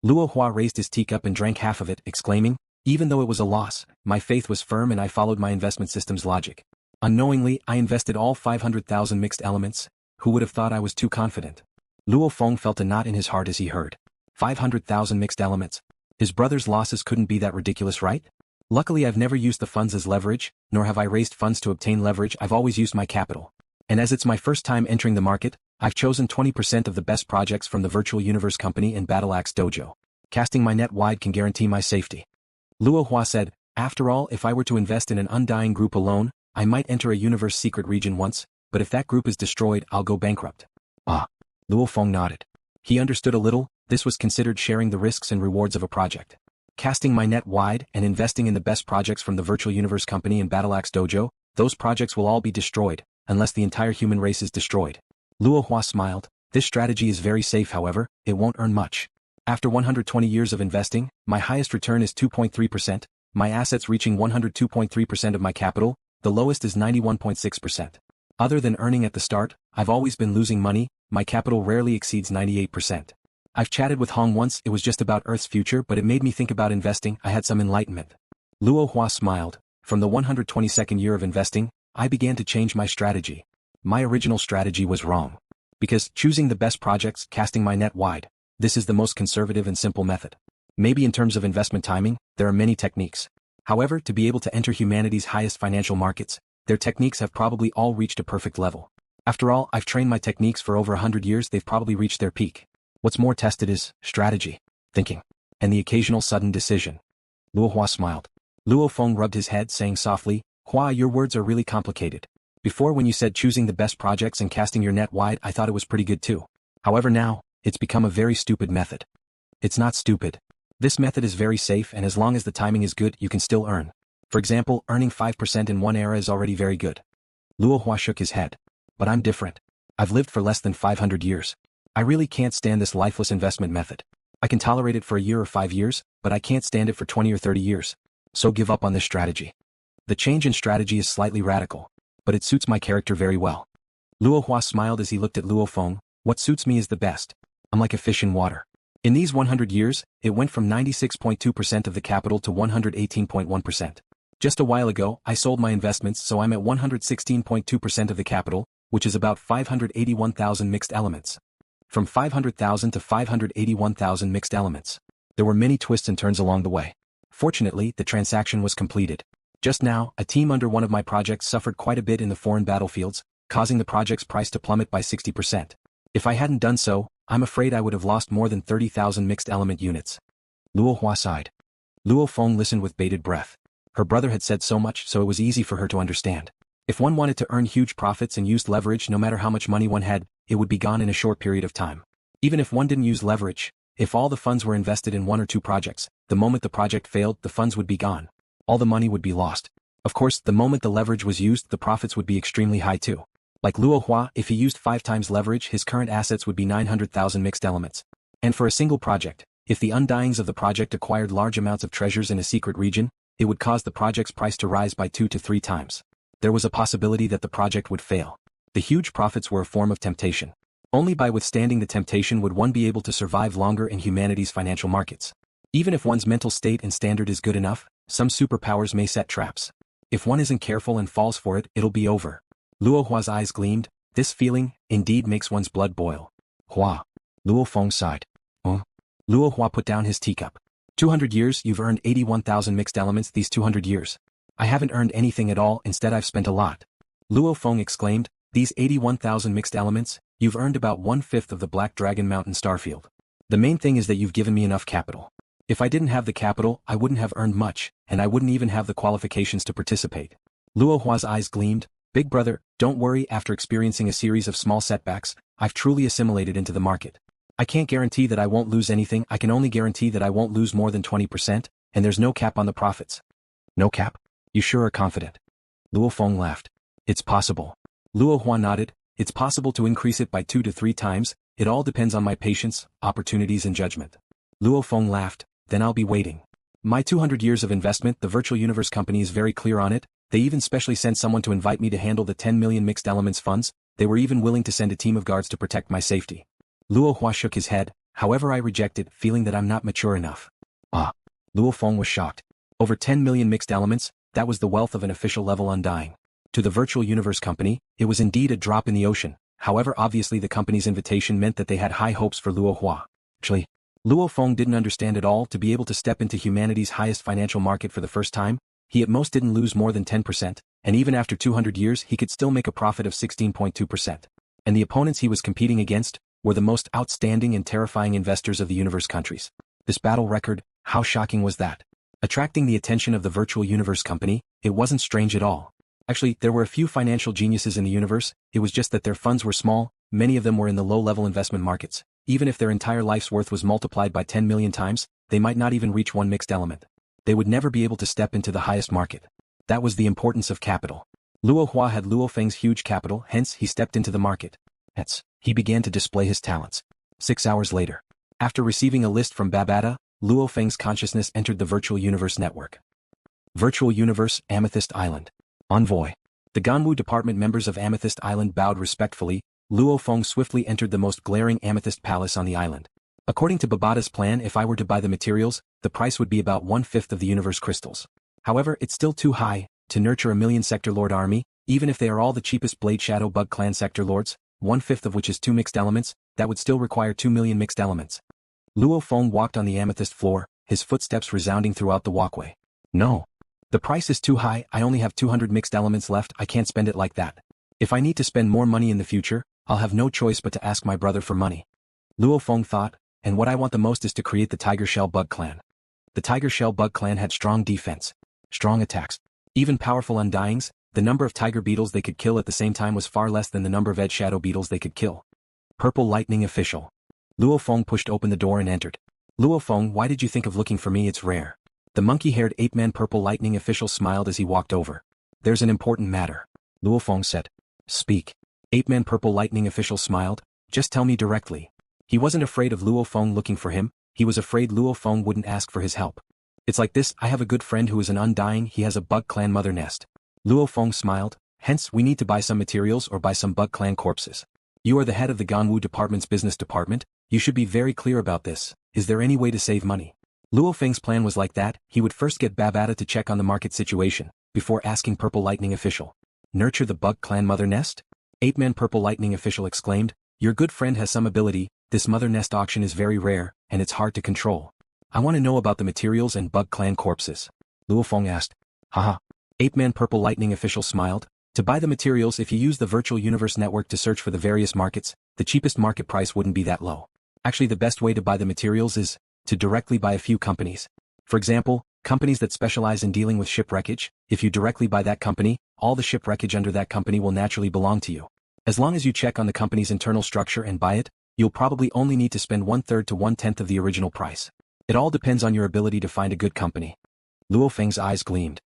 Luo Hua raised his teacup and drank half of it, exclaiming, "Even though it was a loss, my faith was firm and I followed my investment system's logic. Unknowingly, I invested all 500,000 mixed elements. Who would have thought I was too confident?" Luo Feng felt a knot in his heart as he heard. 500,000 mixed elements. His brother's losses couldn't be that ridiculous, right? Luckily, I've never used the funds as leverage, nor have I raised funds to obtain leverage. I've always used my capital. And as it's my first time entering the market, I've chosen 20% of the best projects from the Virtual Universe Company and Battle Axe Dojo. Casting my net wide can guarantee my safety. Luo Hua said, "After all, if I were to invest in an Undying group alone, I might enter a universe secret region once, but if that group is destroyed, I'll go bankrupt." Ah. Luo Feng nodded. He understood a little. This was considered sharing the risks and rewards of a project. Casting my net wide and investing in the best projects from the Virtual Universe Company and Battle Axe Dojo, those projects will all be destroyed, unless the entire human race is destroyed. Luo Hua smiled. This strategy is very safe, however, it won't earn much. After 120 years of investing, my highest return is 2.3%, my assets reaching 102.3% of my capital, the lowest is 91.6%. Other than earning at the start, I've always been losing money, my capital rarely exceeds 98%. I've chatted with Hong once, it was just about Earth's future, but it made me think about investing. I had some enlightenment. Luo Hua smiled. From the 122nd year of investing, I began to change my strategy. My original strategy was wrong. Because choosing the best projects, casting my net wide, this is the most conservative and simple method. Maybe in terms of investment timing, there are many techniques. However, to be able to enter humanity's highest financial markets, their techniques have probably all reached a perfect level. After all, I've trained my techniques for over 100 years, they've probably reached their peak. What's more tested is strategy, thinking, and the occasional sudden decision. Luo Hua smiled. Luo Feng rubbed his head, saying softly, "Hua, your words are really complicated. Before, when you said choosing the best projects and casting your net wide, I thought it was pretty good too. However now, it's become a very stupid method." "It's not stupid. This method is very safe, and as long as the timing is good, you can still earn. For example, earning 5% in one era is already very good." Luo Hua shook his head. "But I'm different. I've lived for less than 500 years. I really can't stand this lifeless investment method. I can tolerate it for a year or 5 years, but I can't stand it for 20 or 30 years. So give up on this strategy." The change in strategy is slightly radical, but it suits my character very well. Luo Hua smiled as he looked at Luo Feng. "What suits me is the best. I'm like a fish in water. In these 100 years, it went from 96.2% of the capital to 118.1%. Just a while ago, I sold my investments, so I'm at 116.2% of the capital, which is about 581,000 mixed elements. From 500,000 to 581,000 mixed elements. There were many twists and turns along the way. Fortunately, the transaction was completed. Just now, a team under one of my projects suffered quite a bit in the foreign battlefields, causing the project's price to plummet by 60%. If I hadn't done so, I'm afraid I would have lost more than 30,000 mixed element units." Luo Hua sighed. Luo Feng listened with bated breath. Her brother had said so much, so it was easy for her to understand. If one wanted to earn huge profits and used leverage, no matter how much money one had, it would be gone in a short period of time. Even if one didn't use leverage, if all the funds were invested in one or two projects, the moment the project failed, the funds would be gone. All the money would be lost. Of course, the moment the leverage was used, the profits would be extremely high too. Like Luo Hua, if he used 5 times leverage, his current assets would be 900,000 mixed elements. And for a single project, if the Undyings of the project acquired large amounts of treasures in a secret region, it would cause the project's price to rise by 2 to 3 times. There was a possibility that the project would fail. The huge profits were a form of temptation. Only by withstanding the temptation would one be able to survive longer in humanity's financial markets. Even if one's mental state and standard is good enough, some superpowers may set traps. If one isn't careful and falls for it, it'll be over. Luo Hua's eyes gleamed. This feeling, indeed, makes one's blood boil. Hua. Luo Feng sighed. Luo Hua put down his teacup. 200 years, you've earned 81,000 mixed elements these 200 years. I haven't earned anything at all, instead I've spent a lot. Luo Feng exclaimed, these 81,000 mixed elements, you've earned about 1/5 of the Black Dragon Mountain Starfield. The main thing is that you've given me enough capital. If I didn't have the capital, I wouldn't have earned much, and I wouldn't even have the qualifications to participate. Luo Hua's eyes gleamed. Big brother, don't worry, after experiencing a series of small setbacks, I've truly assimilated into the market. I can't guarantee that I won't lose anything, I can only guarantee that I won't lose more than 20%, and there's no cap on the profits. No cap? You sure are confident? Luo Feng laughed. It's possible. Luo Hua nodded. It's possible to increase it by 2 to 3 times, it all depends on my patience, opportunities and judgment. Luo Feng laughed. Then I'll be waiting. My 200 years of investment, the Virtual Universe Company is very clear on it. They even specially sent someone to invite me to handle the 10 million mixed elements funds. They were even willing to send a team of guards to protect my safety. Luo Hua shook his head. However, I rejected, feeling that I'm not mature enough. Ah. Luo Feng was shocked. Over 10 million mixed elements, that was the wealth of an official level Undying. To the virtual universe company, it was indeed a drop in the ocean. However, obviously the company's invitation meant that they had high hopes for Luo Hua. Actually, Luo Feng didn't understand at all. To be able to step into humanity's highest financial market for the first time, he at most didn't lose more than 10%, and even after 200 years he could still make a profit of 16.2%. And the opponents he was competing against were the most outstanding and terrifying investors of the universe countries. This battle record, how shocking was that? Attracting the attention of the virtual universe company, it wasn't strange at all. Actually, there were a few financial geniuses in the universe, it was just that their funds were small, many of them were in the low-level investment markets. Even if their entire life's worth was multiplied by 10 million times, they might not even reach one mixed element. They would never be able to step into the highest market. That was the importance of capital. Luo Hua had Luo Feng's huge capital, hence he stepped into the market. Hence, he began to display his talents. 6 hours later. After receiving a list from Babata, Luo Feng's consciousness entered the virtual universe network. Virtual Universe, Amethyst Island. Envoy. The Ganwu department members of Amethyst Island bowed respectfully. Luo Feng swiftly entered the most glaring amethyst palace on the island. According to Babata's plan, if I were to buy the materials, the price would be about 1/5 of the universe crystals. However, it's still too high to nurture a million Sector Lord army, even if they are all the cheapest Blade Shadow Bug Clan Sector Lords, 1/5 of which is 2 mixed elements, that would still require 2 million mixed elements. Luo Feng walked on the amethyst floor, his footsteps resounding throughout the walkway. No. The price is too high, I only have 200 mixed elements left, I can't spend it like that. If I need to spend more money in the future, I'll have no choice but to ask my brother for money. Luo Feng thought, and what I want the most is to create the Tiger Shell Bug Clan. The Tiger Shell Bug Clan had strong defense, strong attacks, even powerful Undyings. The number of tiger beetles they could kill at the same time was far less than the number of edge shadow beetles they could kill. Purple Lightning Official. Luo Feng pushed open the door and entered. Luo Feng, why did you think of looking for me? It's rare. The monkey-haired ape-man Purple Lightning Official smiled as he walked over. There's an important matter. Luo Feng said. Speak. Ape-man Purple Lightning Official smiled. Just tell me directly. He wasn't afraid of Luo Feng looking for him, he was afraid Luo Feng wouldn't ask for his help. It's like this, I have a good friend who is an Undying, he has a Bug Clan mother nest. Luo Feng smiled, hence we need to buy some materials or buy some Bug Clan corpses. You are the head of the Ganwu department's business department, you should be very clear about this. Is there any way to save money? Luo Feng's plan was like that, he would first get Babata to check on the market situation, before asking Purple Lightning Official. Nurture the Bug Clan mother nest? Ape-man Purple Lightning Official exclaimed, your good friend has some ability, this mother nest auction is very rare, and it's hard to control. I want to know about the materials and Bug Clan corpses. Luo Feng asked. Haha. Ape-man Purple Lightning Official smiled. To buy the materials, if you use the virtual universe network to search for the various markets, the cheapest market price wouldn't be that low. Actually, the best way to buy the materials is to directly buy a few companies. For example, companies that specialize in dealing with ship wreckage. If you directly buy that company, all the ship wreckage under that company will naturally belong to you. As long as you check on the company's internal structure and buy it, you'll probably only need to spend 1/3 to 1/10 of the original price. It all depends on your ability to find a good company. Luo Feng's eyes gleamed.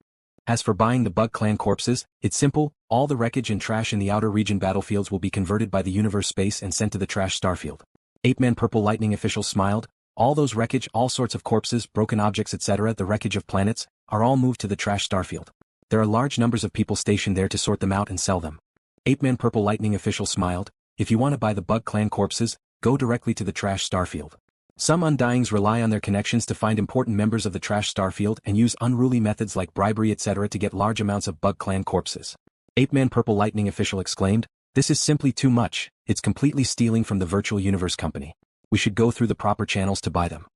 As for buying the Bug Clan corpses, it's simple, all the wreckage and trash in the outer region battlefields will be converted by the universe space and sent to the trash starfield. Ape-man Purple Lightning Official smiled. All those wreckage, all sorts of corpses, broken objects etc., the wreckage of planets, are all moved to the trash starfield. There are large numbers of people stationed there to sort them out and sell them. Ape-man Purple Lightning Official smiled. If you want to buy the Bug Clan corpses, go directly to the trash starfield. Some Undyings rely on their connections to find important members of the trash starfield and use unruly methods like bribery etc. to get large amounts of Bug Clan corpses. Ape-man Purple Lightning Official exclaimed, this is simply too much, it's completely stealing from the virtual universe company. We should go through the proper channels to buy them.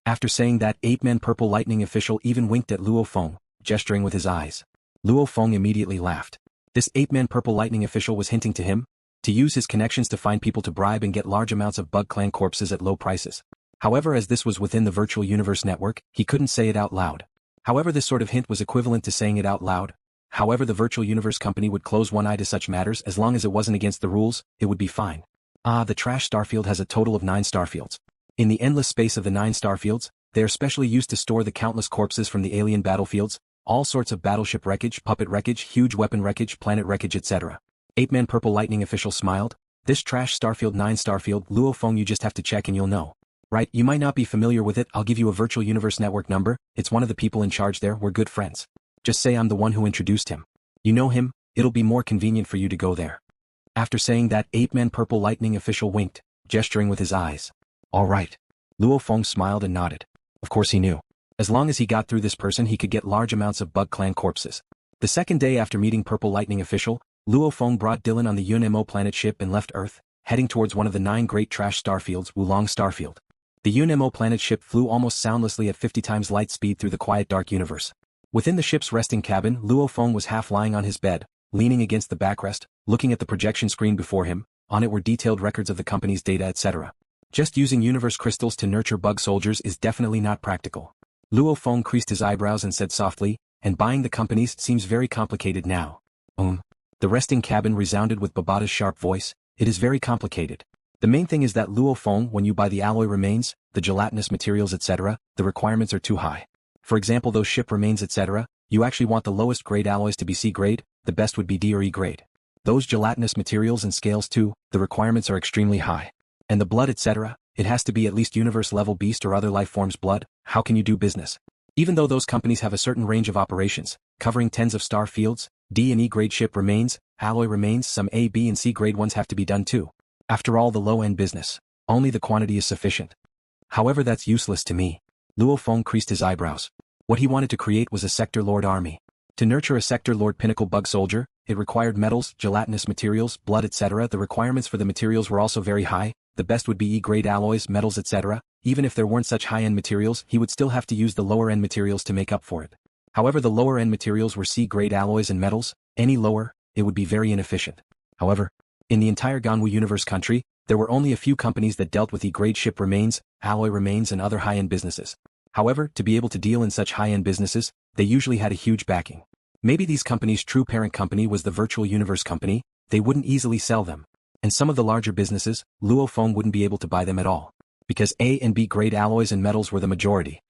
After saying that, Ape-man Purple Lightning Official even winked at Luo Feng, gesturing with his eyes. Luo Feng immediately laughed. This Ape-man Purple Lightning Official was hinting to him to use his connections to find people to bribe and get large amounts of Bug Clan corpses at low prices. However, as this was within the virtual universe network, he couldn't say it out loud. However, this sort of hint was equivalent to saying it out loud. However, the virtual universe company would close one eye to such matters as long as it wasn't against the rules, it would be fine. The trash starfield has a total of 9 starfields. In the endless space of the 9 starfields, they are specially used to store the countless corpses from the alien battlefields, all sorts of battleship wreckage, puppet wreckage, huge weapon wreckage, planet wreckage etc. Ape-man Purple Lightning Official smiled. This trash starfield 9 starfield, Luo Feng, you just have to check and you'll know. Right, you might not be familiar with it, I'll give you a virtual universe network number, it's one of the people in charge there, we're good friends. Just say I'm the one who introduced him. You know him, it'll be more convenient for you to go there. After saying that, Ape-man Purple Lightning Official winked, gesturing with his eyes. Alright. Luo Feng smiled and nodded. Of course he knew. As long as he got through this person he could get large amounts of Bug Clan corpses. The second day after meeting Purple Lightning official, Luo Feng brought Dylan on the Unmo planet ship and left Earth, heading towards one of the 9 great trash starfields, Wu Long Starfield. The Unmo planet ship flew almost soundlessly at 50 times light speed through the quiet dark universe. Within the ship's resting cabin, Luo Feng was half lying on his bed, leaning against the backrest, looking at the projection screen before him. On it were detailed records of the company's data, etc. Just using universe crystals to nurture bug soldiers is definitely not practical. Luo Feng creased his eyebrows and said softly, and buying the companies seems very complicated now. The resting cabin resounded with Babata's sharp voice. It is very complicated. The main thing is that Luo Feng, when you buy the alloy remains, the gelatinous materials etc., the requirements are too high. For example those ship remains etc., you actually want the lowest grade alloys to be C grade, the best would be D or E grade. Those gelatinous materials and scales too, the requirements are extremely high. And the blood etc., it has to be at least universe level beast or other life forms blood. How can you do business? Even though those companies have a certain range of operations, covering tens of star fields, D and E grade ship remains, alloy remains, some A, B and C grade ones have to be done too. After all the low-end business, only the quantity is sufficient. However that's useless to me. Luo Feng creased his eyebrows. What he wanted to create was a Sector Lord army. To nurture a Sector Lord pinnacle bug soldier, it required metals, gelatinous materials, blood etc. The requirements for the materials were also very high. The best would be E-grade alloys, metals etc. Even if there weren't such high-end materials, he would still have to use the lower-end materials to make up for it. However the lower-end materials were C-grade alloys and metals. Any lower, it would be very inefficient. However, in the entire Ganwu universe country, there were only a few companies that dealt with E-grade ship remains, alloy remains and other high-end businesses. However, to be able to deal in such high-end businesses, they usually had a huge backing. Maybe these companies' true parent company was the virtual universe company, they wouldn't easily sell them. And some of the larger businesses, Luo Feng wouldn't be able to buy them at all. Because A and B grade alloys and metals were the majority.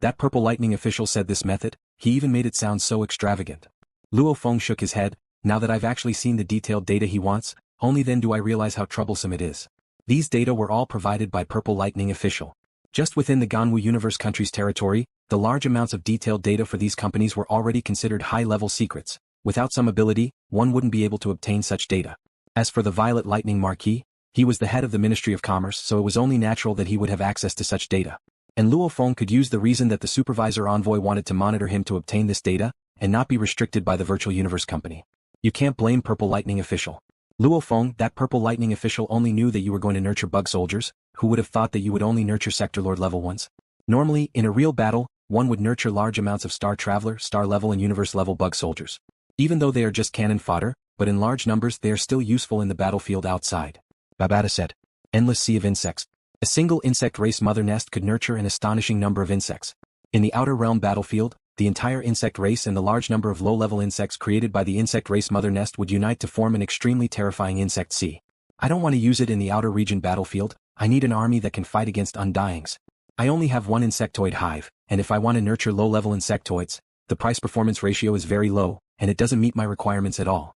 That Purple Lightning official said this method, he even made it sound so extravagant. Luo Feng shook his head. Now that I've actually seen the detailed data he wants, only then do I realize how troublesome it is. These data were all provided by Purple Lightning official. Just within the Ganwu universe country's territory, the large amounts of detailed data for these companies were already considered high-level secrets. Without some ability, one wouldn't be able to obtain such data. As for the Violet Lightning Marquis, he was the head of the Ministry of Commerce, so it was only natural that he would have access to such data. And Luo Feng could use the reason that the supervisor envoy wanted to monitor him to obtain this data, and not be restricted by the virtual universe company. You can't blame Purple Lightning official. Luo Feng, that Purple Lightning official only knew that you were going to nurture bug soldiers. Who would have thought that you would only nurture Sector Lord level ones? Normally, in a real battle, one would nurture large amounts of Star Traveler, Star level and Universe level bug soldiers. Even though they are just cannon fodder, but in large numbers they are still useful in the battlefield outside. Babata said. Endless sea of insects. A single insect race mother nest could nurture an astonishing number of insects. In the Outer Realm battlefield, the entire insect race and the large number of low-level insects created by the insect race mother nest would unite to form an extremely terrifying insect sea. I don't want to use it in the outer region battlefield. I need an army that can fight against Undyings. I only have one insectoid hive, and if I want to nurture low-level insectoids, the price-performance ratio is very low, and it doesn't meet my requirements at all.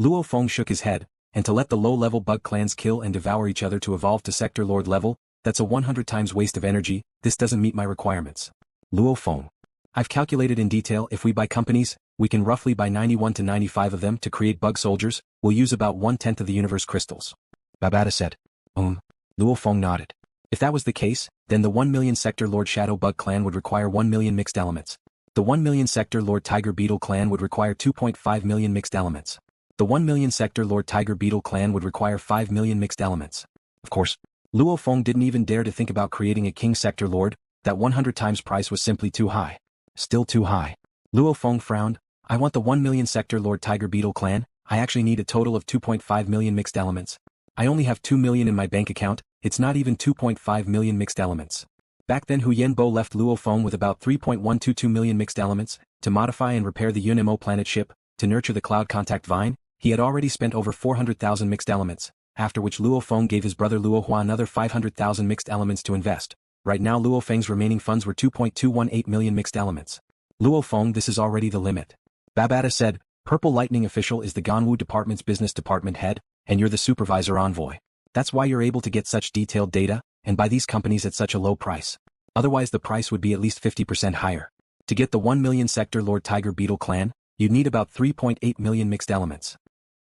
Luo Feng shook his head, and to let the low-level bug clans kill and devour each other to evolve to Sector Lord level, that's a 100 times waste of energy. This doesn't meet my requirements. Luo Feng. I've calculated in detail if we buy companies, we can roughly buy 91 to 95 of them to create bug soldiers. We'll use about 1/10 of the universe crystals. Babata said. Luo Feng nodded. If that was the case, then the 1 million Sector Lord Shadow Bug clan would require 1 million mixed elements. The 1 million Sector Lord Tiger Beetle clan would require 2.5 million mixed elements. The 1 million Sector Lord Tiger Beetle clan would require 5 million mixed elements. Of course, Luo Feng didn't even dare to think about creating a King Sector Lord. That 100 times price was simply too high. Still too high. Luo Feng frowned. I want the 1 million Sector Lord Tiger Beetle clan. I actually need a total of 2.5 million mixed elements. I only have 2 million in my bank account. It's not even 2.5 million mixed elements. Back then Hu Yenbo left Luo Feng with about 3.122 million mixed elements. To modify and repair the Unmo planet ship, to nurture the Cloud Contact Vine, he had already spent over 400,000 mixed elements, after which Luo Feng gave his brother Luo Hua another 500,000 mixed elements to invest. Right now Luo Feng's remaining funds were 2.218 million mixed elements. Luo Feng, this is already the limit. Babata said, Purple Lightning official is the Ganwu department's business department head, and you're the supervisor envoy. That's why you're able to get such detailed data, and buy these companies at such a low price. Otherwise the price would be at least 50% higher. To get the 1 million Sector Lord Tiger Beetle clan, you'd need about 3.8 million mixed elements.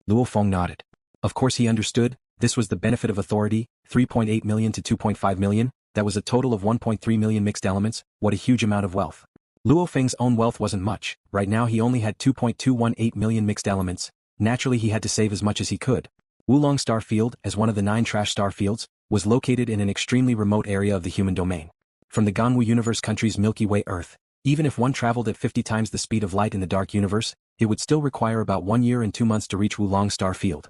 Luo Feng nodded. Of course he understood, this was the benefit of authority, 3.8 million to 2.5 million, That was a total of 1.3 million mixed elements. What a huge amount of wealth. Luo Feng's own wealth wasn't much. Right now he only had 2.218 million mixed elements. Naturally he had to save as much as he could. Wu Long Starfield, as one of the 9 trash starfields, was located in an extremely remote area of the human domain. From the Ganwu universe country's Milky Way Earth, even if one traveled at 50 times the speed of light in the dark universe, it would still require about 1 year and 2 months to reach Wu Long Starfield.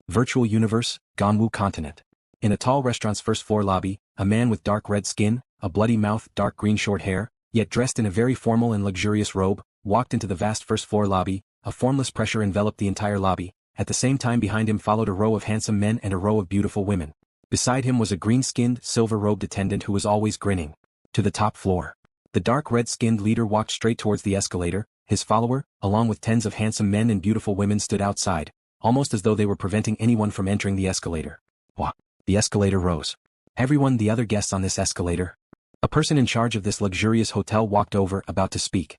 Virtual universe, Ganwu continent. In a tall restaurant's first floor lobby, a man with dark red skin, a bloody mouth, dark green short hair, yet dressed in a very formal and luxurious robe, walked into the vast first floor lobby. A formless pressure enveloped the entire lobby. At the same time behind him followed a row of handsome men and a row of beautiful women. Beside him was a green-skinned, silver-robed attendant who was always grinning. To the top floor. The dark red-skinned leader walked straight towards the escalator. His follower, along with tens of handsome men and beautiful women, stood outside, almost as though they were preventing anyone from entering the escalator. Wah! The escalator rose. Everyone, the other guests on this escalator. A person in charge of this luxurious hotel walked over, about to speak.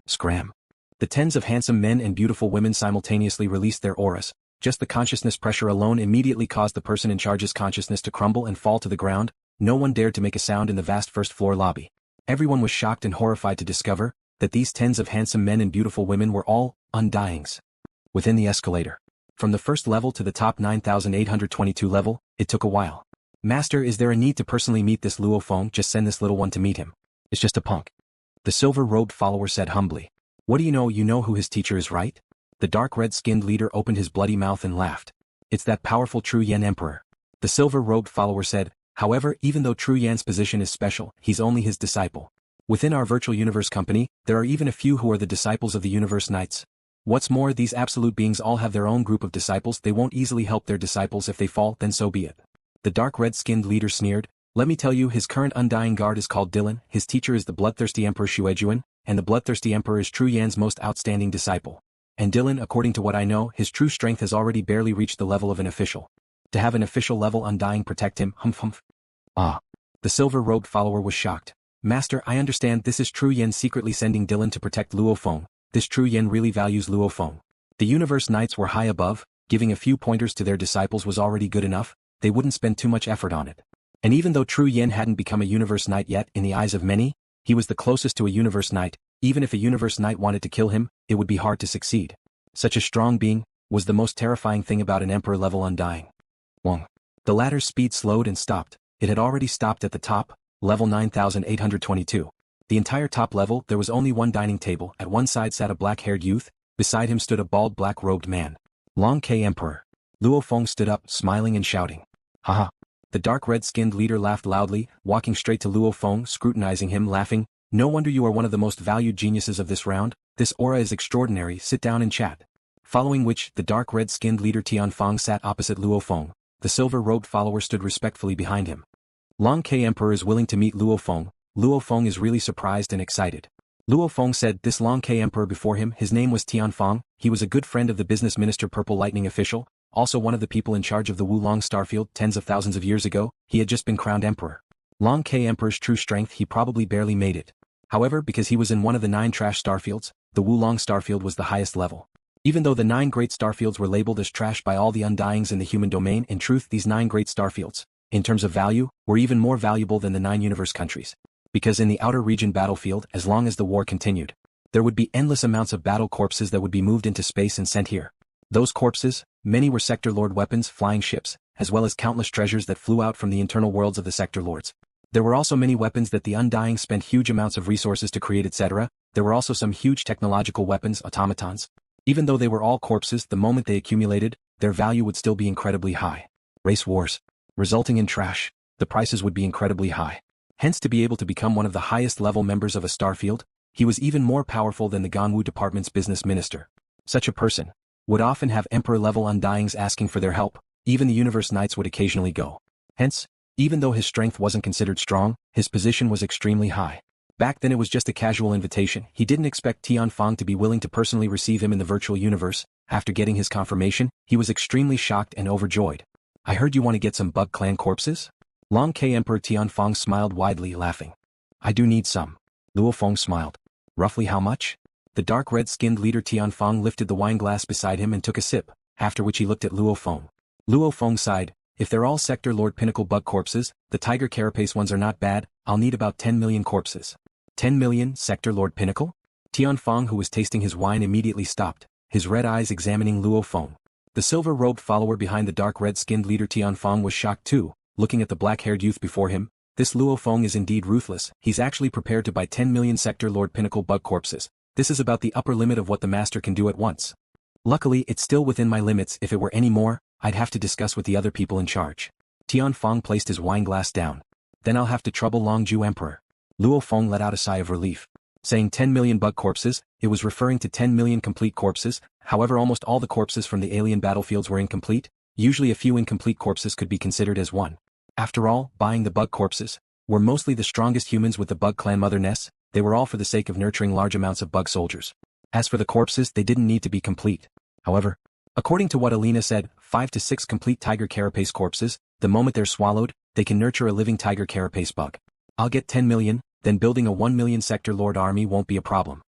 Scram. The tens of handsome men and beautiful women simultaneously released their auras. Just the consciousness pressure alone immediately caused the person in charge's consciousness to crumble and fall to the ground. No one dared to make a sound in the vast first floor lobby. Everyone was shocked and horrified to discover that these tens of handsome men and beautiful women were all Undyings. Within the escalator. From the first level to the top 9,822 level, it took a while. Master, is there a need to personally meet this Luo Feng? Just send this little one to meet him. It's just a punk. The silver-robed follower said humbly. What do you know? You know who his teacher is, right? The dark red-skinned leader opened his bloody mouth and laughed. It's that powerful True Yan Emperor. The silver-robed follower said, however, even though True Yan's position is special, he's only his disciple. Within our virtual universe company, there are even a few who are the disciples of the universe knights. What's more, these absolute beings all have their own group of disciples. They won't easily help their disciples. If they fall, then so be it. The dark red-skinned leader sneered. Let me tell you, his current undying guard is called Dylan, his teacher is the bloodthirsty Emperor Shuejuan, and the bloodthirsty Emperor is True Yan's most outstanding disciple. And Dylan, according to what I know, his true strength has already barely reached the level of an official. To have an official level undying protect him, humph. Ah. The silver-robed follower was shocked. Master, I understand this is True Yan secretly sending Dylan to protect Luo Feng. This True Yan really values Luo Feng. The universe knights were high above, giving a few pointers to their disciples was already good enough. They wouldn't spend too much effort on it. And even though True Yan hadn't become a universe knight yet, in the eyes of many, he was the closest to a universe knight. Even if a universe knight wanted to kill him, it would be hard to succeed. Such a strong being was the most terrifying thing about an emperor-level undying. Wuong. The ladder's speed slowed and stopped. It had already stopped at the top, level 9,822. The entire top level, there was only one dining table. At one side sat a black-haired youth. Beside him stood a bald black-robed man. Long K Emperor. Luo Feng stood up, smiling and shouting. Haha. The dark red-skinned leader laughed loudly, walking straight to Luo Feng, scrutinizing him, laughing. No wonder you are one of the most valued geniuses of this round. This aura is extraordinary. Sit down and chat. Following which, the dark red-skinned leader Tian Fang sat opposite Luo Feng. The silver-robed follower stood respectfully behind him. Long K Emperor is willing to meet Luo Feng. Luo Feng is really surprised and excited. Luo Feng said this Long K Emperor before him, his name was Tian Fang. He was a good friend of the business minister Purple Lightning official, also one of the people in charge of the Wu Long Starfield tens of thousands of years ago. He had just been crowned emperor. Long K Emperor's true strength, he probably barely made it. However, because he was in one of the 9 trash starfields, the Wu Long Starfield was the highest level. Even though the 9 great starfields were labeled as trash by all the Undyings in the human domain, in truth these 9 great starfields, in terms of value, were even more valuable than the 9 universe countries. Because in the outer region battlefield, as long as the war continued, there would be endless amounts of battle corpses that would be moved into space and sent here. Those corpses, many were Sector Lord weapons, flying ships, as well as countless treasures that flew out from the internal worlds of the Sector Lords. There were also many weapons that the Undying spent huge amounts of resources to create, etc. There were also some huge technological weapons, automatons. Even though they were all corpses, the moment they accumulated, their value would still be incredibly high. Race wars, resulting in trash, the prices would be incredibly high. Hence, to be able to become one of the highest level members of a starfield, he was even more powerful than the Ganwu department's business minister. Such a person would often have emperor-level Undyings asking for their help. Even the universe knights would occasionally go. Hence, even though his strength wasn't considered strong, his position was extremely high. Back then it was just a casual invitation. He didn't expect Tian Fang to be willing to personally receive him in the virtual universe. After getting his confirmation, he was extremely shocked and overjoyed. I heard you want to get some Bug Clan corpses? Long K Emperor Tian Fang smiled widely, laughing. I do need some. Luo Feng smiled. Roughly how much? The dark red-skinned leader Tian Fang lifted the wine glass beside him and took a sip, after which he looked at Luo Feng. Luo Feng sighed. If they're all Sector Lord Pinnacle bug corpses, the Tiger Carapace ones are not bad. I'll need about 10 million corpses. 10 million, Sector Lord Pinnacle? Tian Fang, who was tasting his wine, immediately stopped, his red eyes examining Luo Feng. The silver-robed follower behind the dark red-skinned leader Tian Fang was shocked too, looking at the black-haired youth before him. This Luo Feng is indeed ruthless. He's actually prepared to buy 10 million Sector Lord Pinnacle bug corpses. This is about the upper limit of what the master can do at once. Luckily, it's still within my limits. If it were any more, I'd have to discuss with the other people in charge. Tian Fang placed his wine glass down. Then I'll have to trouble Longju Emperor. Luo Feng let out a sigh of relief. Saying 10 million bug corpses, it was referring to 10 million complete corpses. However, almost all the corpses from the alien battlefields were incomplete. Usually a few incomplete corpses could be considered as one. After all, buying the bug corpses were mostly the strongest humans with the bug clan mother nests. They were all for the sake of nurturing large amounts of bug soldiers. As for the corpses, they didn't need to be complete. However, according to what Alina said, 5 to 6 complete Tiger Carapace corpses, the moment they're swallowed, they can nurture a living Tiger Carapace bug. I'll get 10 million, then building a 1 million Sector Lord army won't be a problem.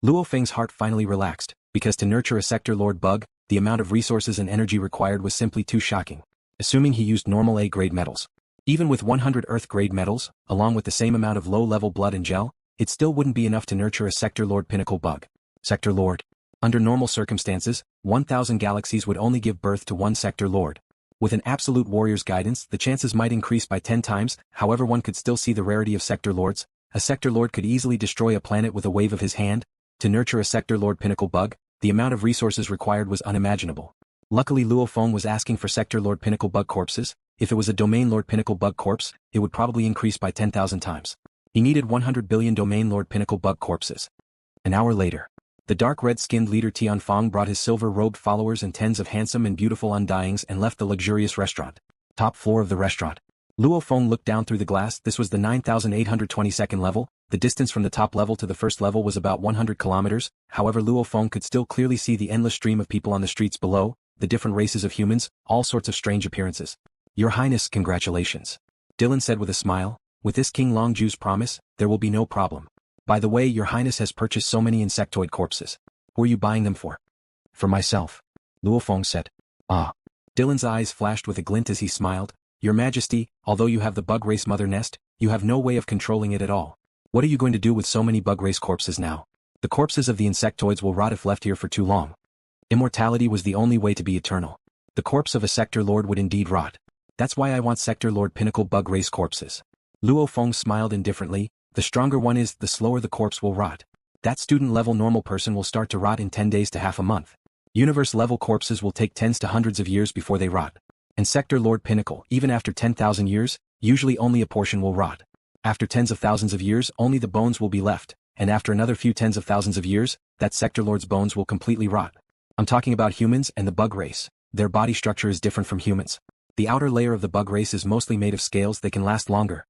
LuoFeng's heart finally relaxed, because to nurture a Sector Lord bug, the amount of resources and energy required was simply too shocking. Assuming he used normal A-grade metals. Even with 100 Earth-grade metals, along with the same amount of low-level blood and gel, it still wouldn't be enough to nurture a Sector Lord Pinnacle bug. Sector Lord. Under normal circumstances, 1,000 galaxies would only give birth to one Sector Lord. With an absolute warrior's guidance, the chances might increase by 10 times, however one could still see the rarity of Sector Lords. A Sector Lord could easily destroy a planet with a wave of his hand. To nurture a Sector Lord Pinnacle bug, the amount of resources required was unimaginable. Luckily Luo Feng was asking for Sector Lord Pinnacle bug corpses. If it was a Domain Lord Pinnacle bug corpse, it would probably increase by 10,000 times. He needed 100 billion Domain Lord Pinnacle bug corpses. An hour later, the dark red-skinned leader Tian Fang brought his silver-robed followers and tens of handsome and beautiful Undyings and left the luxurious restaurant. Top floor of the restaurant. Luo Feng looked down through the glass. This was the 9,822nd level. The distance from the top level to the first level was about 100 kilometers. However, Luo Feng could still clearly see the endless stream of people on the streets below, the different races of humans, all sorts of strange appearances. Your Highness, congratulations. Dylan said with a smile. With this King Longju's promise, there will be no problem. By the way, Your Highness has purchased so many insectoid corpses. Who are you buying them for? For myself. Luo Feng said. Ah. Dylan's eyes flashed with a glint as he smiled. Your Majesty, although you have the bug race mother nest, you have no way of controlling it at all. What are you going to do with so many bug race corpses now? The corpses of the insectoids will rot if left here for too long. Immortality was the only way to be eternal. The corpse of a Sector Lord would indeed rot. That's why I want Sector Lord Pinnacle bug race corpses. Luo Feng smiled indifferently. The stronger one is, the slower the corpse will rot. That student-level normal person will start to rot in 10 days to half a month. Universe-level corpses will take tens to hundreds of years before they rot. And Sector Lord Pinnacle, even after 10,000 years, usually only a portion will rot. After tens of thousands of years, only the bones will be left, and after another few tens of thousands of years, that Sector Lord's bones will completely rot. I'm talking about humans and the bug race. Their body structure is different from humans. The outer layer of the bug race is mostly made of scales that can last longer.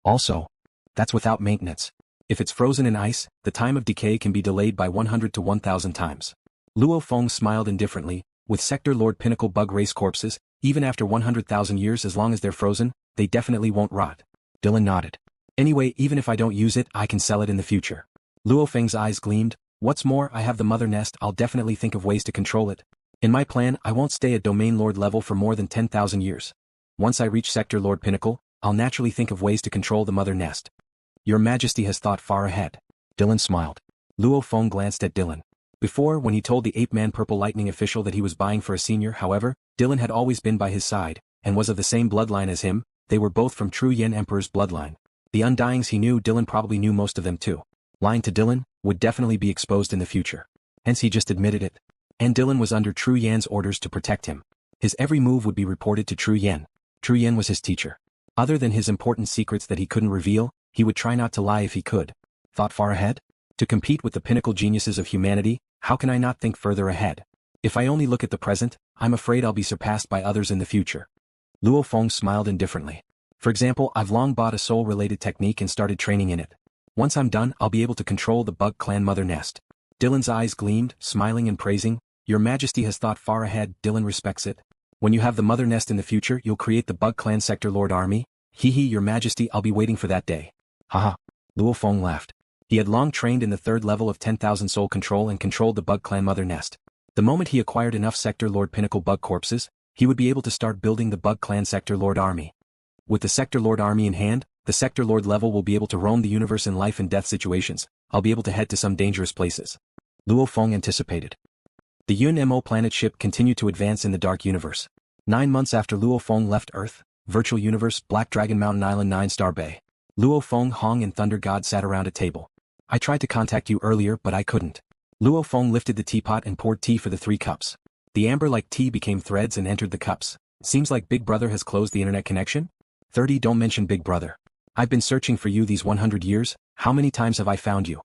Also, that's without maintenance. If it's frozen in ice, the time of decay can be delayed by 100 to 1,000 times. Luo Feng smiled indifferently. With Sector Lord Pinnacle bug race corpses, even after 100,000 years, as long as they're frozen, they definitely won't rot. Dylan nodded. Anyway, even if I don't use it, I can sell it in the future. Luo Feng's eyes gleamed. What's more, I have the mother nest. I'll definitely think of ways to control it. In my plan, I won't stay at Domain Lord level for more than 10,000 years. Once I reach Sector Lord Pinnacle, I'll naturally think of ways to control the mother nest. Your Majesty has thought far ahead. Dylan smiled. Luo Feng glanced at Dylan. Before, when he told the ape-man Purple Lightning official that he was buying for a senior, however, Dylan had always been by his side, and was of the same bloodline as him. They were both from True Yen Emperor's bloodline. The Undyings he knew, Dylan probably knew most of them too. Lying to Dylan would definitely be exposed in the future. Hence he just admitted it. And Dylan was under True Yen's orders to protect him. His every move would be reported to True Yen. True Yen was his teacher. Other than his important secrets that he couldn't reveal, he would try not to lie if he could. Thought far ahead? To compete with the pinnacle geniuses of humanity, how can I not think further ahead? If I only look at the present, I'm afraid I'll be surpassed by others in the future. Luo Feng smiled indifferently. For example, I've long bought a soul-related technique and started training in it. Once I'm done, I'll be able to control the bug clan mother nest. Dylan's eyes gleamed, smiling and praising. Your Majesty has thought far ahead. Dylan respects it. When you have the mother nest in the future, you'll create the bug clan Sector Lord army. Hee hee, Your Majesty, I'll be waiting for that day. Haha. Luo Feng laughed. He had long trained in the third level of 10,000 soul control and controlled the bug clan mother nest. The moment he acquired enough Sector Lord Pinnacle bug corpses, he would be able to start building the Bug Clan Sector Lord Army. With the Sector Lord Army in hand, the Sector Lord level will be able to roam the universe in life and death situations. I'll be able to head to some dangerous places. Luo Feng anticipated. The Yun-Mo planet ship continued to advance in the dark universe. 9 months after Luo Feng left Earth, Virtual Universe, Black Dragon Mountain Island, 9-star Bay. Luo Feng, Hong and Thunder God sat around a table. I tried to contact you earlier but I couldn't. Luo Feng lifted the teapot and poured tea for the 3 cups. The amber-like tea became threads and entered the cups. Seems like Big Brother has closed the internet connection? 30 Don't mention Big Brother. I've been searching for you these 100 years, how many times have I found you?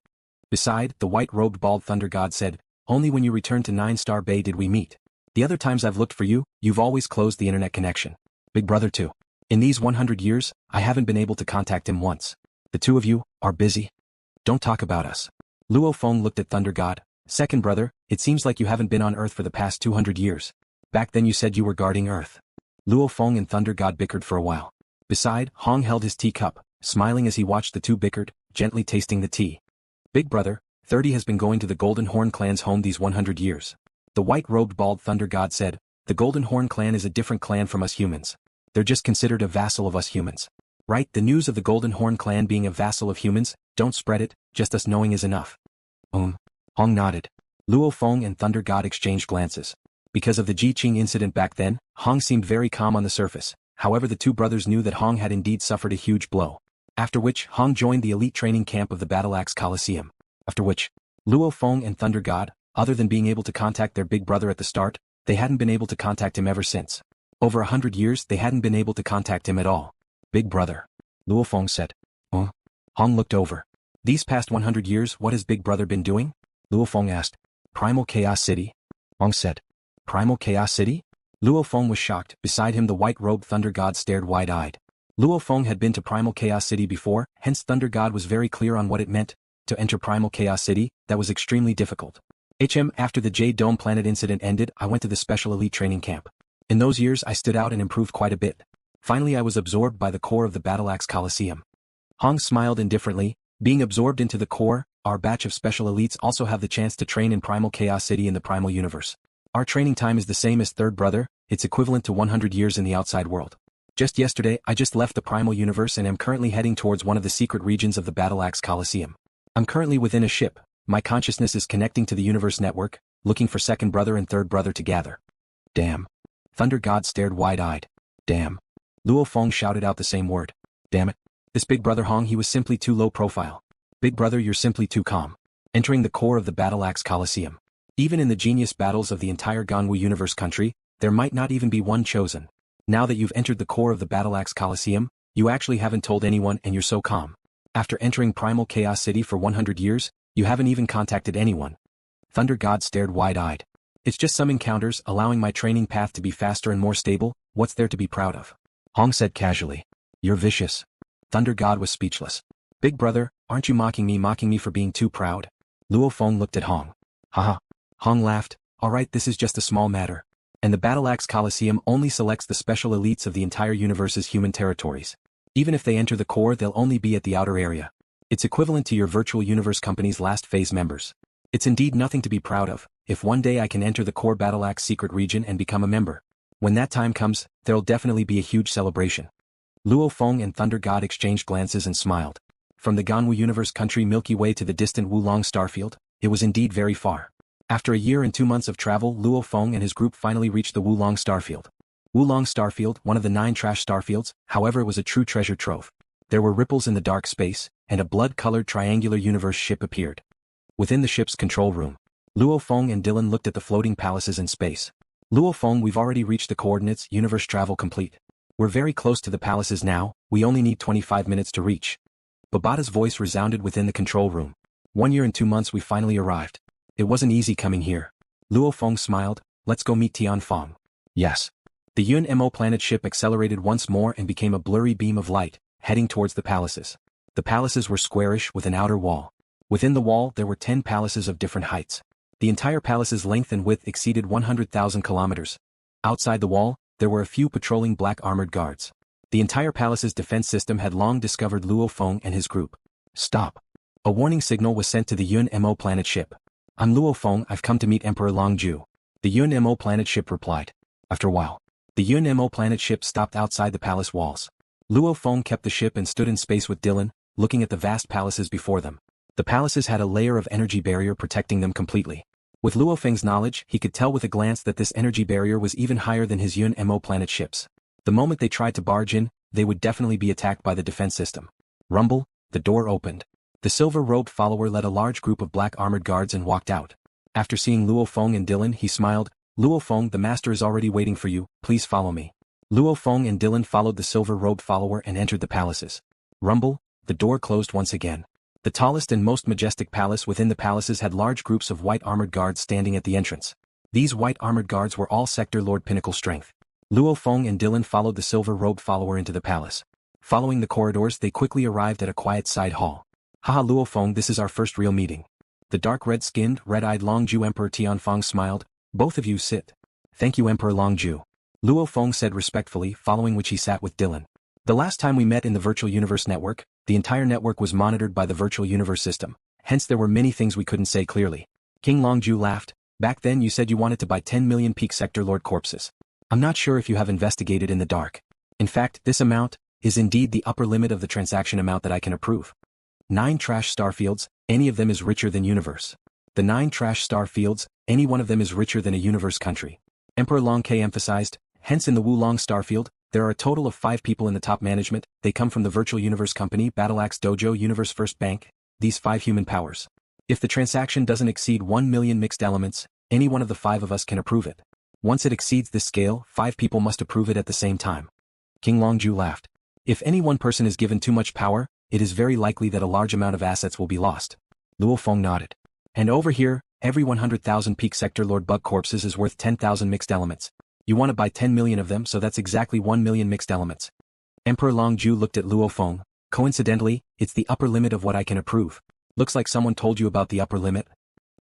Beside, the white-robed bald Thunder God said, only when you returned to 9-star Bay did we meet. The other times I've looked for you, you've always closed the internet connection. Big Brother too. In these 100 years, I haven't been able to contact him once. The 2 of you are busy. Don't talk about us. Luo Feng looked at Thunder God. Second brother, it seems like you haven't been on Earth for the past 200 years. Back then you said you were guarding Earth. Luo Feng and Thunder God bickered for a while. Beside, Hong held his teacup, smiling as he watched the 2 bickered, gently tasting the tea. Big Brother, 30 has been going to the Golden Horn clan's home these 100 years. The white-robed bald Thunder God said, the Golden Horn clan is a different clan from us humans. They're just considered a vassal of us humans. Right, the news of the Golden Horn clan being a vassal of humans, don't spread it, just us knowing is enough. Hong nodded. Luo Feng and Thunder God exchanged glances. Because of the Ji Qing incident back then, Hong seemed very calm on the surface. However, the 2 brothers knew that Hong had indeed suffered a huge blow. After which, Hong joined the elite training camp of the Battle Axe Coliseum. After which, Luo Feng and Thunder God, other than being able to contact their big brother at the start, they hadn't been able to contact him ever since. Over 100 years they hadn't been able to contact him at all. Big brother. Luo Feng said. Hong looked over. These past 100 years what has Big Brother been doing? Luo Feng asked. Primal Chaos City? Hong said. Primal Chaos City? Luo Feng was shocked. Beside him the white-robed Thunder God stared wide-eyed. Luo Feng had been to Primal Chaos City before, hence Thunder God was very clear on what it meant. To enter Primal Chaos City, that was extremely difficult. After the Jade Dome planet incident ended, I went to the special elite training camp. In those years I stood out and improved quite a bit. Finally I was absorbed by the core of the Battle Axe Coliseum. Hong smiled indifferently. Being absorbed into the core, our batch of special elites also have the chance to train in Primal Chaos City in the Primal Universe. Our training time is the same as third brother, it's equivalent to 100 years in the outside world. Just yesterday I just left the Primal Universe and am currently heading towards one of the secret regions of the Battle Axe Coliseum. I'm currently within a ship. My consciousness is connecting to the universe network, looking for second brother and third brother to gather. Damn. Thunder God stared wide-eyed. Damn. Luo Feng shouted out the same word. Damn it. This Big Brother Hong, he was simply too low profile. Big Brother, you're simply too calm. Entering the core of the Battle Axe Coliseum. Even in the genius battles of the entire Ganwu universe country, there might not even be one chosen. Now that you've entered the core of the Battle Axe Coliseum, you actually haven't told anyone and you're so calm. After entering Primal Chaos City for 100 years, you haven't even contacted anyone. Thunder God stared wide-eyed. It's just some encounters allowing my training path to be faster and more stable, what's there to be proud of? Hong said casually. You're vicious. Thunder God was speechless. Big Brother, aren't you mocking me for being too proud? Luo Feng looked at Hong. Haha. Hong laughed. Alright, this is just a small matter. And the Battle Axe Coliseum only selects the special elites of the entire universe's human territories. Even if they enter the core they'll only be at the outer area. It's equivalent to your virtual universe company's last phase members. It's indeed nothing to be proud of, if one day I can enter the core Battle Axe secret region and become a member. When that time comes, there'll definitely be a huge celebration. Luo Feng and Thunder God exchanged glances and smiled. From the Ganwu universe country Milky Way to the distant Wu Long Starfield, it was indeed very far. After a year and 2 months of travel, Luo Feng and his group finally reached the Wu Long Starfield. Wu Long Starfield, one of the 9 trash starfields, however was a true treasure trove. There were ripples in the dark space, and a blood-colored triangular universe ship appeared. Within the ship's control room, Luo Feng and Dylan looked at the floating palaces in space. Luo Feng, we've already reached the coordinates, universe travel complete. We're very close to the palaces now, we only need 25 minutes to reach. Babata's voice resounded within the control room. 1 year and 2 months we finally arrived. It wasn't easy coming here. Luo Feng smiled. Let's go meet Tian Fang. Yes. The Yun-Mo planet ship accelerated once more and became a blurry beam of light, heading towards the palaces. The palaces were squarish with an outer wall. Within the wall there were 10 palaces of different heights. The entire palace's length and width exceeded 100,000 kilometers. Outside the wall, there were a few patrolling black armored guards. The entire palace's defense system had long discovered Luo Feng and his group. Stop. A warning signal was sent to the Yun-Mo planet ship. I'm Luo Feng, I've come to meet Emperor Longju. The Yun-Mo planet ship replied. After a while. The UNMO planet ship stopped outside the palace walls. Luo Feng kept the ship and stood in space with Dylan, looking at the vast palaces before them. The palaces had a layer of energy barrier protecting them completely. With Luo Feng's knowledge, he could tell with a glance that this energy barrier was even higher than his UNMO planet ships. The moment they tried to barge in, they would definitely be attacked by the defense system. Rumble, the door opened. The silver-robed follower led a large group of black armored guards and walked out. After seeing Luo Feng and Dylan, he smiled. Luo Feng, the master is already waiting for you, please follow me. Luo Feng and Dylan followed the silver-robed follower and entered the palaces. Rumble, the door closed once again. The tallest and most majestic palace within the palaces had large groups of white armored guards standing at the entrance. These white armored guards were all Sector Lord Pinnacle strength. Luo Feng and Dylan followed the silver-robed follower into the palace. Following the corridors, they quickly arrived at a quiet side hall. Haha, Luo Feng, this is our first real meeting. The dark red-skinned, red-eyed Longju Emperor Tian Fang smiled. Both of you sit. Thank you, Emperor Longju. Luo Feng said respectfully, following which he sat with Dylan. The last time we met in the Virtual Universe Network, the entire network was monitored by the Virtual Universe system, hence there were many things we couldn't say clearly. King Longju laughed. Back then you said you wanted to buy 10 million peak Sector Lord corpses. I'm not sure if you have investigated in the dark. In fact, this amount is indeed the upper limit of the transaction amount that I can approve. 9 trash starfields, any of them is richer than universe. The 9 trash starfields, any one of them is richer than a universe country. Emperor Long K emphasized, hence in the Wu Long Starfield, there are a total of 5 people in the top management. They come from the Virtual Universe Company, Battleaxe Dojo, Universe First Bank, these 5 human powers. If the transaction doesn't exceed 1 million mixed elements, any one of the 5 of us can approve it. Once it exceeds this scale, 5 people must approve it at the same time. King Longju laughed. If any one person is given too much power, it is very likely that a large amount of assets will be lost. Luo Feng nodded. And over here, every 100,000 peak Sector Lord bug corpses is worth 10,000 mixed elements. You want to buy 10 million of them, so that's exactly 1 million mixed elements. Emperor Longju looked at Luo Feng. Coincidentally, it's the upper limit of what I can approve. Looks like someone told you about the upper limit.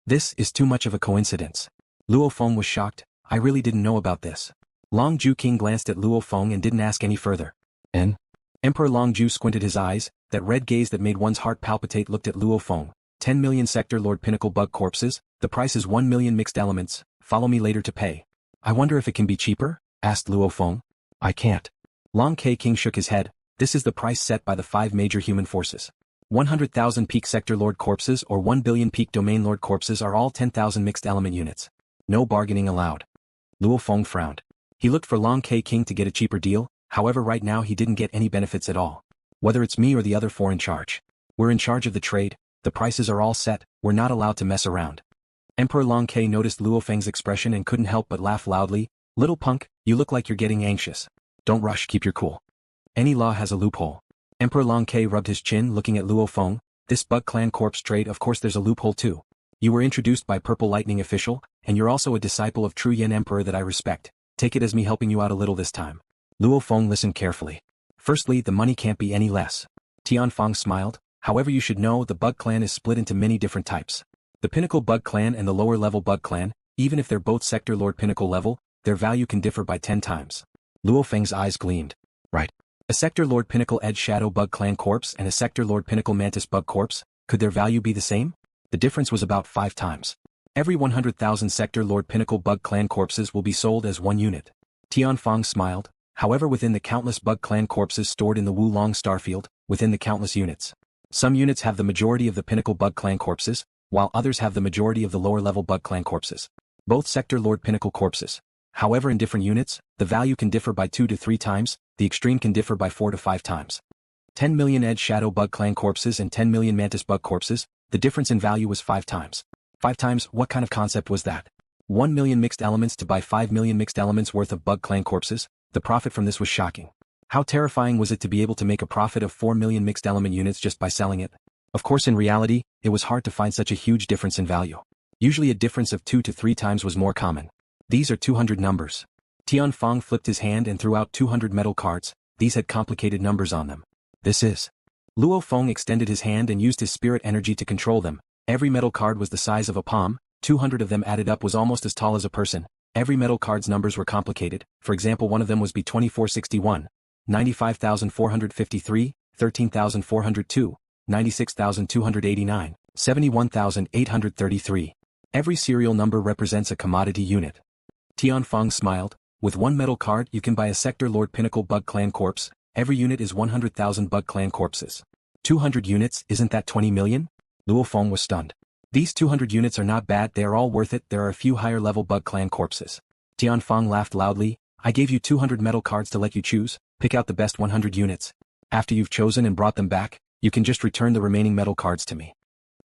This is too much of a coincidence. Luo Feng was shocked. I really didn't know about this. Longju King glanced at Luo Feng and didn't ask any further. And? Emperor Longju squinted his eyes. That red gaze that made one's heart palpitate looked at Luo Feng. 10 million Sector Lord Pinnacle bug corpses, the price is 1 million mixed elements, follow me later to pay. I wonder if it can be cheaper? Asked Luo Feng. I can't. Long K King shook his head. This is the price set by the 5 major human forces. 100,000 peak Sector Lord corpses or 1 billion peak Domain Lord corpses are all 10,000 mixed element units. No bargaining allowed. Luo Feng frowned. He looked for Long K King to get a cheaper deal, however right now he didn't get any benefits at all. Whether it's me or the other 4 in charge. We're in charge of the trade, the prices are all set, we're not allowed to mess around. Emperor Long K noticed Luo Feng's expression and couldn't help but laugh loudly. Little punk, you look like you're getting anxious. Don't rush, keep your cool. Any law has a loophole. Emperor Long K rubbed his chin looking at Luo Feng. This Bug Clan corpse trade, of course there's a loophole too. You were introduced by Purple Lightning official, and you're also a disciple of True Yen Emperor that I respect. Take it as me helping you out a little this time. Luo Feng listened carefully. Firstly, the money can't be any less. Tian Fang smiled. However, you should know the Bug Clan is split into many different types. The Pinnacle Bug Clan and the lower level Bug Clan, even if they're both Sector Lord Pinnacle level, their value can differ by 10 times. Luo Feng's eyes gleamed. Right. A Sector Lord Pinnacle Edge Shadow Bug Clan corpse and a Sector Lord Pinnacle Mantis Bug corpse, could their value be the same? The difference was about 5 times. Every 100,000 Sector Lord Pinnacle Bug Clan corpses will be sold as 1 unit. Tian Fang smiled. However, within the countless Bug Clan corpses stored in the Wu Long Starfield, within the countless units. Some units have the majority of the Pinnacle Bug Clan corpses, while others have the majority of the lower-level Bug Clan corpses. Both Sector Lord Pinnacle corpses. However, in different units, the value can differ by 2 to 3 times, the extreme can differ by 4 to 5 times. 10 million Edge Shadow Bug Clan corpses and 10 million Mantis Bug corpses, the difference in value was 5 times. 5 times, what kind of concept was that? 1 million mixed elements to buy 5 million mixed elements worth of Bug Clan corpses? The profit from this was shocking. How terrifying was it to be able to make a profit of 4 million mixed element units just by selling it? Of course, in reality, it was hard to find such a huge difference in value. Usually a difference of 2 to 3 times was more common. These are 200 numbers. Tian Fang flipped his hand and threw out 200 metal cards. These had complicated numbers on them. This is. Luo Feng extended his hand and used his spirit energy to control them. Every metal card was the size of a palm. 200 of them added up was almost as tall as a person. Every metal card's numbers were complicated. For example, one of them was B2461, 95,453, 13,402, 96,289, 71,833. Every serial number represents a commodity unit. Tian Fang smiled. With one metal card you can buy a Sector Lord Pinnacle Bug Clan corpse. Every unit is 100,000 Bug Clan corpses. 200 units, isn't that 20 million? Luo Feng was stunned. These 200 units are not bad, they are all worth it, there are a few higher level Bug Clan corpses. Tian Fang laughed loudly. I gave you 200 metal cards to let you choose, pick out the best 100 units. After you've chosen and brought them back, you can just return the remaining metal cards to me.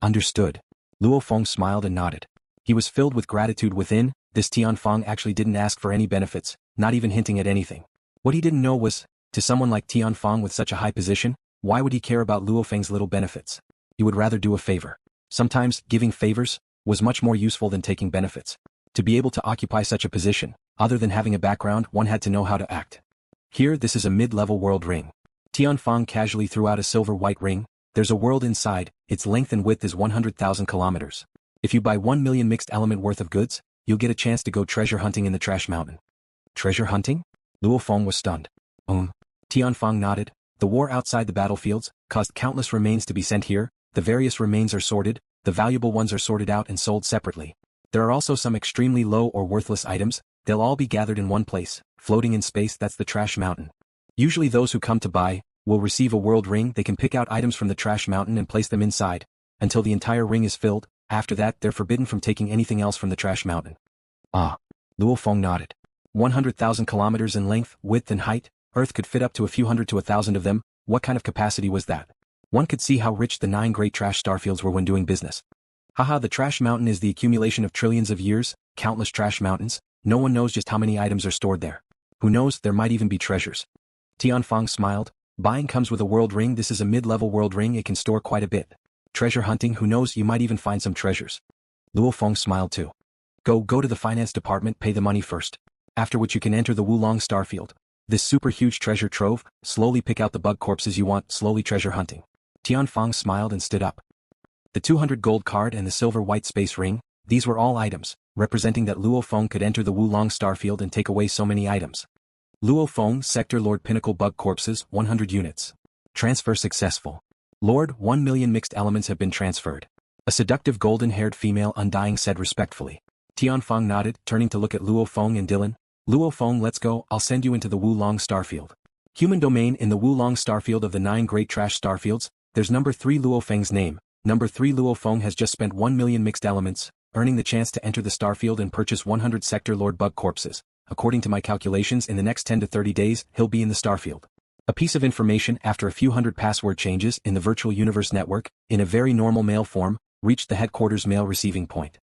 Understood. Luo Feng smiled and nodded. He was filled with gratitude within. This Tian Fang actually didn't ask for any benefits, not even hinting at anything. What he didn't know was, to someone like Tian Fang with such a high position, why would he care about LuoFeng's little benefits? He would rather do a favor. Sometimes, giving favors was much more useful than taking benefits. To be able to occupy such a position, other than having a background, one had to know how to act. Here, this is a mid-level world ring. Tian Fang casually threw out a silver-white ring. There's a world inside, its length and width is 100,000 kilometers. If you buy 1 million mixed element worth of goods, you'll get a chance to go treasure hunting in the Trash Mountain. Treasure hunting? Luo Feng was stunned. Tian Fang nodded. The war outside the battlefields caused countless remains to be sent here. The various remains are sorted, the valuable ones are sorted out and sold separately. There are also some extremely low or worthless items. They'll all be gathered in one place, floating in space. That's the Trash Mountain. Usually those who come to buy will receive a world ring. They can pick out items from the Trash Mountain and place them inside, until the entire ring is filled. After that, they're forbidden from taking anything else from the Trash Mountain. Luo Feng nodded. 100,000 kilometers in length, width and height, Earth could fit up to a few hundred to 1,000 of them. What kind of capacity was that? One could see how rich the 9 great trash starfields were when doing business. Haha, the Trash Mountain is the accumulation of trillions of years, countless trash mountains. No one knows just how many items are stored there. Who knows, there might even be treasures. Tian Fang smiled. Buying comes with a world ring. This is a mid-level world ring, it can store quite a bit. Treasure hunting, who knows, you might even find some treasures. Luo Feng smiled too. Go to the finance department, pay the money first. After which you can enter the Wu Long Starfield. This super huge treasure trove, slowly pick out the bug corpses you want, slowly treasure hunting. Tian Fang smiled and stood up. The 200 gold card and the silver white space ring, these were all items, representing that Luo Feng could enter the Wu Long Starfield and take away so many items. Luo Feng, Sector Lord Pinnacle Bug Corpses, 100 units. Transfer successful. Lord, 1 million mixed elements have been transferred. A seductive golden-haired female Undying said respectfully. Tian Fang nodded, turning to look at Luo Feng and Dylan. Luo Feng, let's go, I'll send you into the Wu Long Starfield. Human domain in the Wu Long Starfield of the 9 great trash starfields, there's number 3 Luo Feng's name. Number 3 Luo Feng has just spent 1 million mixed elements, earning the chance to enter the starfield and purchase 100 Sector Lord Bug Corpses. According to my calculations, in the next 10 to 30 days, he'll be in the starfield. A piece of information after a few hundred password changes in the virtual universe network, in a very normal mail form, reached the headquarters mail receiving point.